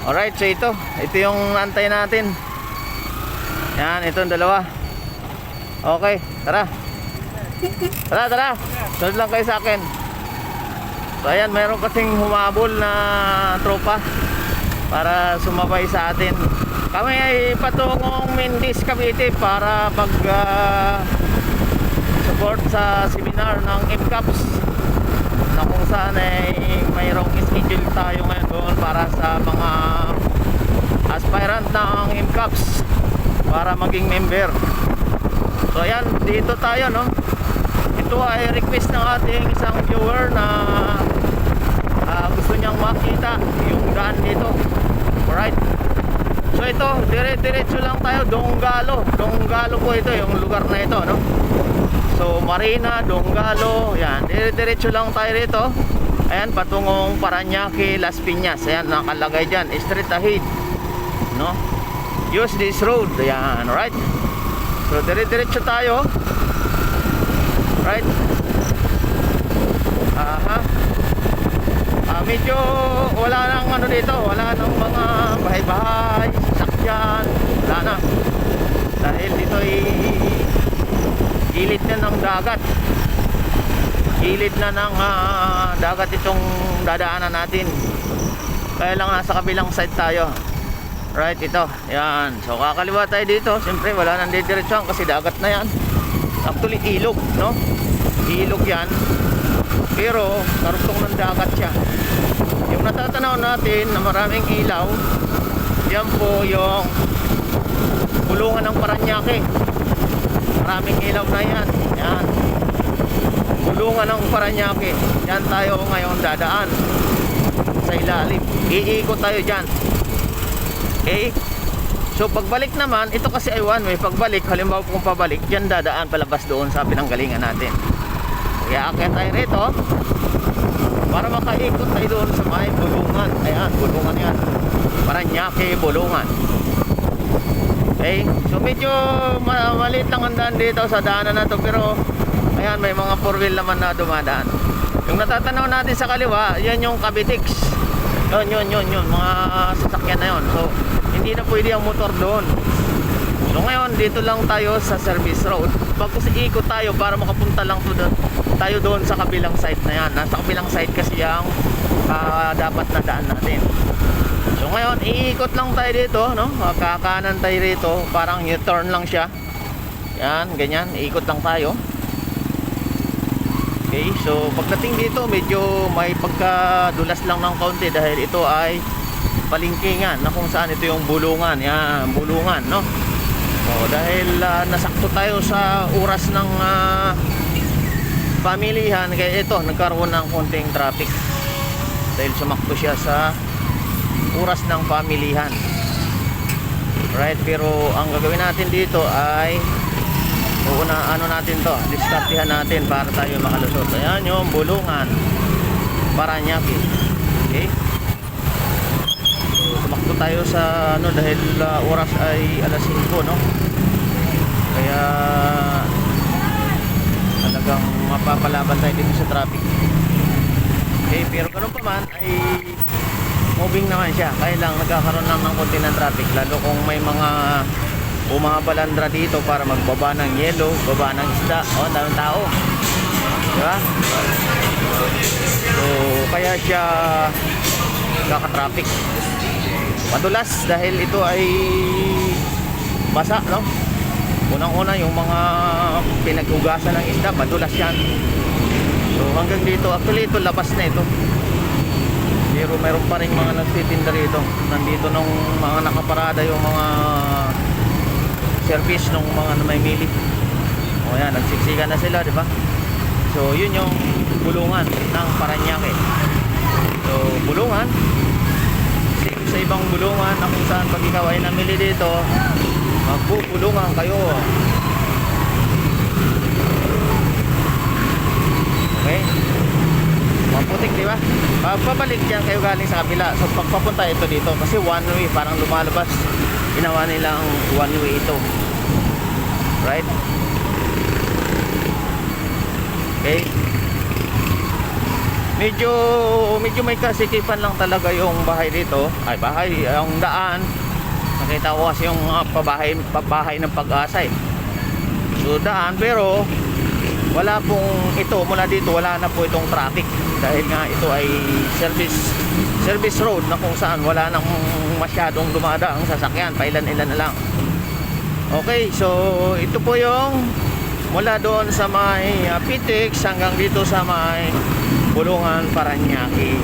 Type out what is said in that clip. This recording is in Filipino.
Alright, so ito yung antay natin. Yan, itong dalawa. Okay, tara. Tara. Sunod lang kayo sa akin. So ayan, mayroon kasing humabol na tropa para sumabay sa atin. Kami ay patungong Mindis, Cavite para support sa seminar ng MCAPS na kung saan ay mayroong schedule tayo ngayon doon para sa mga aspirant ng MCAPS para maging member. So ayan, dito tayo, no? Ito ay request ng ating isang viewer na gusto niyang makita yung daan dito. Alright, so ito, diretso lang tayo. Donggalo po ito, yung lugar na ito, no? So Marina, Donggalo, yan, diretso lang tayo dito. Ayan, patungong Parañaque, Las Piñas. Ayan, nakalagay dyan, straight ahead, no? Use this road. Ayan, alright. So diretso tayo. Right. Medyo wala nang ano dito, wala nang mga bahay-bahay, sakyan, wala na. Dahil dito ay gilid na ng dagat. Gilid na ng dagat itong dadaanan natin. Kaya lang nasa kabilang side tayo. Right, ito. Yan. So kakaliwa tayo dito. Siyempre wala nang didiretsuhan kasi dagat na yan. Actually ilog, no? Ilog yan. Pero karugtong ng dagat siya. Yung natatanaw natin na maraming ilaw, yan po yung bulungan ng Parañaque. Maraming ilaw na yan. Yan, bulungan ng Parañaque. Yan tayo ngayon dadaan sa ilalim. Iikot tayo dyan. Okay. So pagbalik naman, ito kasi ay one way. Pagbalik, halimbawa kung pabalik, dyan dadaan palabas doon sa pinanggalingan natin. Kaya akit tayo rito para makaikot tayo doon sa may bulungan. Ayan, bulungan yan, Parañaque, bulungan. Okay, so medyo maliit lang ang daan dito sa daanan na to. Pero ayan, may mga 4-wheel naman na dumadaan. Yung natatanaw natin sa kaliwa, yan yung Cavitex. Yun, mga sasakyan na yun. So hindi na pwede ang motor doon. So ngayon, dito lang tayo sa service road. Pagkos ikot tayo para makapunta lang tayo doon sa kabilang side na yan. Nasa kabilang side kasi yung dapat na daan natin. So ngayon, iikot lang tayo dito, no? Kakanan tayo rito. Parang U-turn lang siya. Yan, ganyan. Iikot lang tayo. Okay, so pagdating dito, medyo may pagkadulas lang ng kaunti dahil ito ay palingkingan na kung saan ito yung bulungan. Yan, bulungan, no? So dahil nasakto tayo sa oras ng pamilihan, kaya ito nagkaroon ng konting traffic dahil sumakto siya sa oras ng pamilihan. Right, pero ang gagawin natin dito ay ano natin to, diskartihan natin para tayo makalusot. Ayan yung bulungan Parañaque. Okay, sumakto tayo sa ano dahil oras ay alas 5, no? Kaya talagang mapapalaban tayo dito sa traffic. Okay, pero ganun pa man ay moving naman siya. Kaya lang nagkakaroon lang ng konti ng traffic, lalo kung may mga bumabalandra dito para magbaba ng yelo, baba ng isda. Oh, daming tao, diba? So kaya siya kaka-traffic. Madulas dahil ito ay basa, no? Unang-una yung mga pinaghugasan ng isda, madulas yan. So hanggang dito, actually ito labas na ito. Pero mayroon pa rin mga nagtitinda rito. Nandito nung mga nakaparada yung mga service nung mga namimili. O yan, nagsiksikan na sila, di ba? So yun yung bulungan ng Parañaque. So bulungan, sa ibang bulungan na kung saan pag ikaw ay namili dito, magpupulungan kayo. Okay, maputik, di ba? Pabalik dyan kayo galing sa kabila. So pagpapunta ito dito kasi one way, parang lumalabas, ginawa nilang one way ito. Right? Okay, medyo may kasikipan lang talaga yung bahay dito. Ay, bahay, yung daan. Nakita ko kasi yung pabahay ng Pag-asa eh. So daan, pero wala pong ito, mula dito wala na po itong traffic dahil nga ito ay service road na kung saan wala nang masyadong dumadaang sasakyan, pailan-ilan na lang. Okay, so ito po yung mula doon sa may Pitex hanggang dito sa may Bulungan, Paranaque.